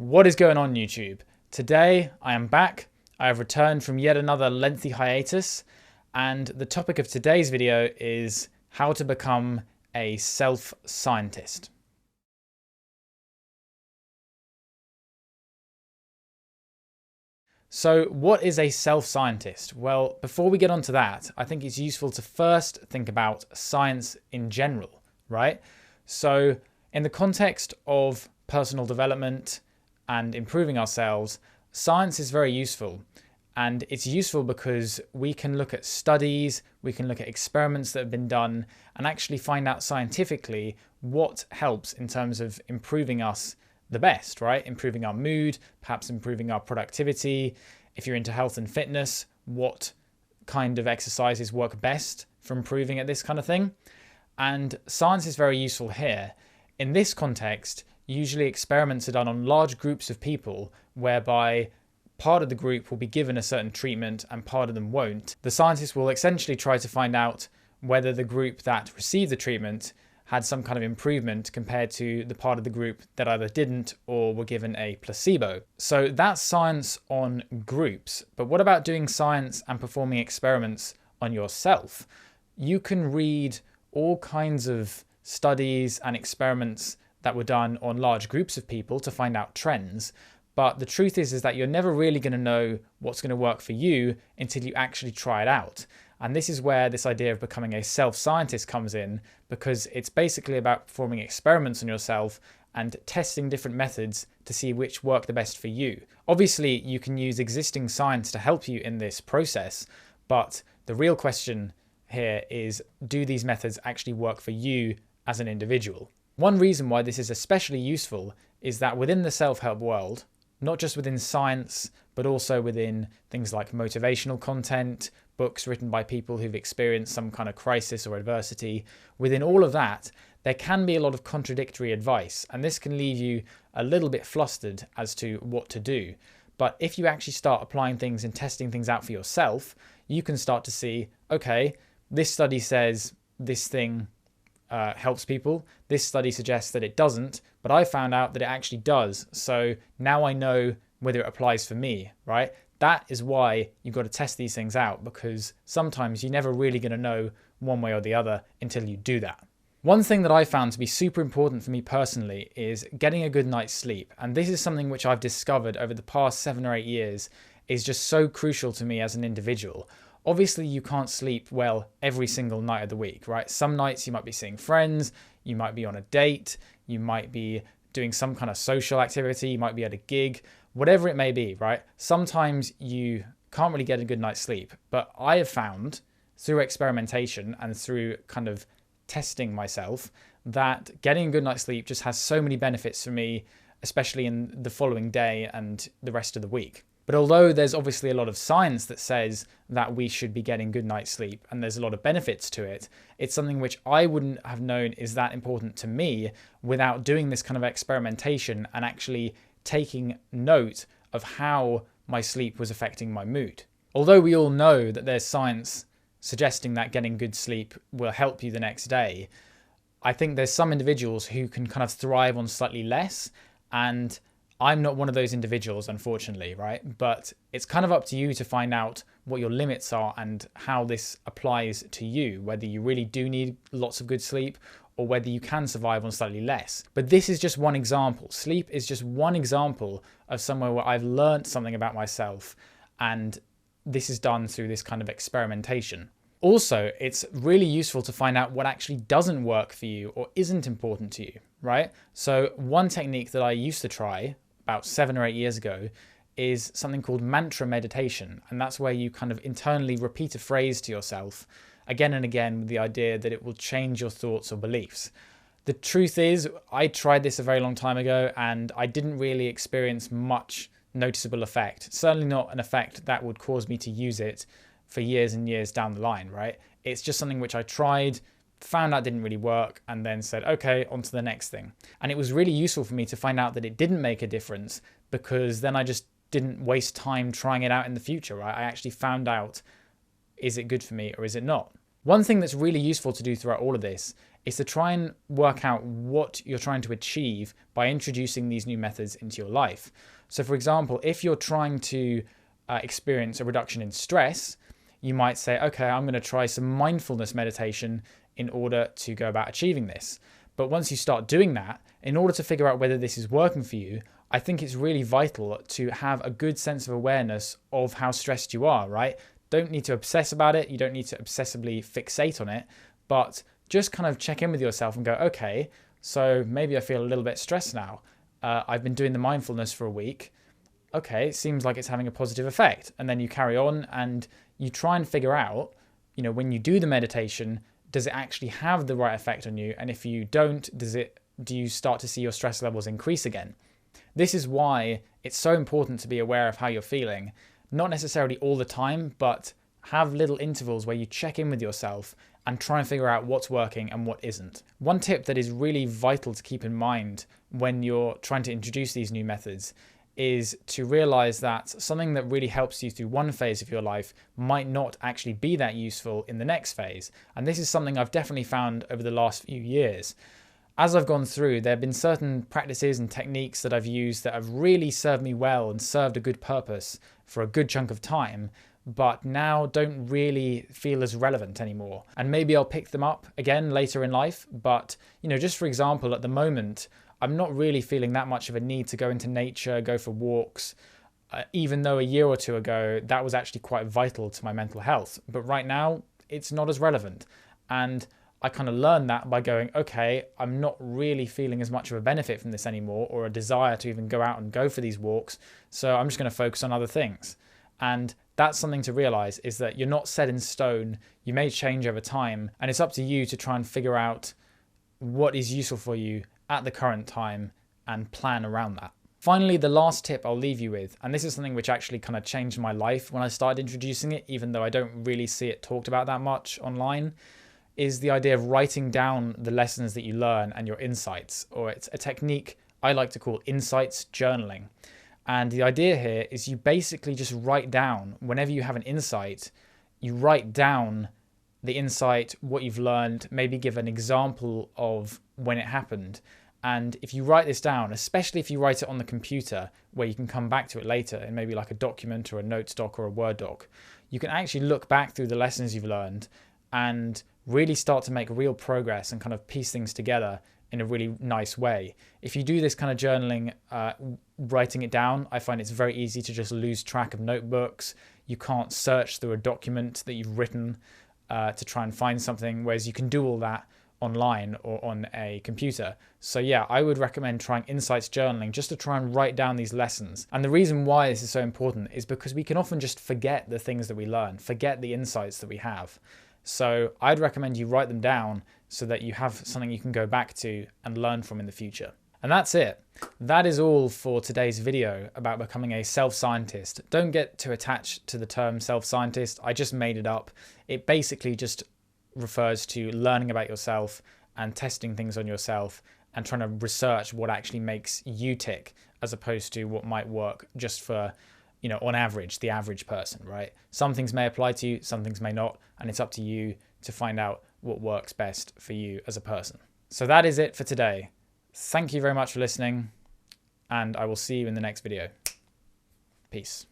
What is going on, YouTube? Today I am back. I have returned from yet another lengthy hiatus, and the topic of today's video is how to become a self-scientist. So what is a self-scientist? Well, before we get onto that, I think it's useful to first think about science in general, right? So in the context of personal development and improving ourselves, science is very useful. And it's useful because we can look at studies, we can look at experiments that have been done and actually find out scientifically what helps in terms of improving us the best, right? Improving our mood, perhaps improving our productivity. If you're into health and fitness, what kind of exercises work best for improving at this kind of thing? And science is very useful here. In this context, usually experiments are done on large groups of people whereby part of the group will be given a certain treatment and part of them won't. The scientists will essentially try to find out whether the group that received the treatment had some kind of improvement compared to the part of the group that either didn't or were given a placebo. So that's science on groups. But what about doing science and performing experiments on yourself? You can read all kinds of studies and experiments that were done on large groups of people to find out trends. But the truth is that you're never really going to know what's going to work for you until you actually try it out. And this is where this idea of becoming a self-scientist comes in, because it's basically about performing experiments on yourself and testing different methods to see which work the best for you. Obviously, you can use existing science to help you in this process, but the real question here is, do these methods actually work for you as an individual? One reason why this is especially useful is that within the self-help world, not just within science, but also within things like motivational content, books written by people who've experienced some kind of crisis or adversity, within all of that, there can be a lot of contradictory advice, and this can leave you a little bit flustered as to what to do. But if you actually start applying things and testing things out for yourself, you can start to see, okay, this study says this thing helps people. This study suggests that it doesn't, but I found out that it actually does. So now I know whether it applies for me, right? That is why you've got to test these things out, because sometimes you're never really going to know one way or the other until you do that. One thing that I found to be super important for me personally is getting a good night's sleep. And this is something which I've discovered over the past 7 or 8 years is just so crucial to me as an individual. Obviously, you can't sleep well every single night of the week, right? Some nights you might be seeing friends, you might be on a date, you might be doing some kind of social activity, you might be at a gig, whatever it may be, right? Sometimes you can't really get a good night's sleep. But I have found through experimentation and through kind of testing myself that getting a good night's sleep just has so many benefits for me, especially in the following day and the rest of the week. But although there's obviously a lot of science that says that we should be getting good night's sleep and there's a lot of benefits to it, it's something which I wouldn't have known is that important to me without doing this kind of experimentation and actually taking note of how my sleep was affecting my mood. Although we all know that there's science suggesting that getting good sleep will help you the next day, I think there's some individuals who can kind of thrive on slightly less, and I'm not one of those individuals, unfortunately, right? But it's kind of up to you to find out what your limits are and how this applies to you, whether you really do need lots of good sleep or whether you can survive on slightly less. But this is just one example. Sleep is just one example of somewhere where I've learned something about myself, and this is done through this kind of experimentation. Also, it's really useful to find out what actually doesn't work for you or isn't important to you, right? So one technique that I used to try about 7 or 8 years ago is something called mantra meditation. And that's where you kind of internally repeat a phrase to yourself again and again with the idea that it will change your thoughts or beliefs. The truth is, I tried this a very long time ago and I didn't really experience much noticeable effect. Certainly not an effect that would cause me to use it for years and years down the line, right? It's just something which I tried, found out didn't really work, and then said, okay, on to the next thing. And it was really useful for me to find out that it didn't make a difference, because then I just didn't waste time trying it out in the future, right? I actually found out, is it good for me or is it not? One thing that's really useful to do throughout all of this is to try and work out what you're trying to achieve by introducing these new methods into your life. So for example, if you're trying to experience a reduction in stress, you might say, okay, I'm going to try some mindfulness meditation in order to go about achieving this. But once you start doing that, in order to figure out whether this is working for you, I think it's really vital to have a good sense of awareness of how stressed you are, right? Don't need to obsess about it. You don't need to obsessively fixate on it, but just kind of check in with yourself and go, okay, so maybe I feel a little bit stressed now. I've been doing the mindfulness for a week. Okay, it seems like it's having a positive effect. And then you carry on and you try and figure out, when you do the meditation, does it actually have the right effect on you? And if you don't, do you start to see your stress levels increase again? This is why it's so important to be aware of how you're feeling. Not necessarily all the time, but have little intervals where you check in with yourself and try and figure out what's working and what isn't. One tip that is really vital to keep in mind when you're trying to introduce these new methods is to realize that something that really helps you through one phase of your life might not actually be that useful in the next phase. And this is something I've definitely found over the last few years. As I've gone through, there have been certain practices and techniques that I've used that have really served me well and served a good purpose for a good chunk of time, but now don't really feel as relevant anymore. And maybe I'll pick them up again later in life. But, just for example, at the moment, I'm not really feeling that much of a need to go into nature, go for walks, even though a year or two ago, that was actually quite vital to my mental health. But right now, it's not as relevant. And I kind of learned that by going, okay, I'm not really feeling as much of a benefit from this anymore, or a desire to even go out and go for these walks. So I'm just going to focus on other things. And that's something to realize, is that you're not set in stone. You may change over time, and it's up to you to try and figure out what is useful for you at the current time and plan around that. Finally, the last tip I'll leave you with, and this is something which actually kind of changed my life when I started introducing it, even though I don't really see it talked about that much online, is the idea of writing down the lessons that you learn and your insights, or it's a technique I like to call insights journaling. And the idea here is you basically just write down, whenever you have an insight, you write down the insight, what you've learned, maybe give an example of when it happened. And if you write this down, especially if you write it on the computer where you can come back to it later in maybe like a document or a notes doc or a Word doc, you can actually look back through the lessons you've learned and really start to make real progress and kind of piece things together in a really nice way. If you do this kind of journaling, writing it down, I find it's very easy to just lose track of notebooks. You can't search through a document that you've written to try and find something, whereas you can do all that online or on a computer. So yeah, I would recommend trying insights journaling just to try and write down these lessons. And the reason why this is so important is because we can often just forget the things that we learn, forget the insights that we have. So I'd recommend you write them down so that you have something you can go back to and learn from in the future. And that's it. That is all for today's video about becoming a self-scientist. Don't get too attached to the term self-scientist. I just made it up. It basically just refers to learning about yourself and testing things on yourself and trying to research what actually makes you tick, as opposed to what might work just for, on average, the average person, right? Some things may apply to you, some things may not, and it's up to you to find out what works best for you as a person. So that is it for today. Thank you very much for listening, and I will see you in the next video. Peace.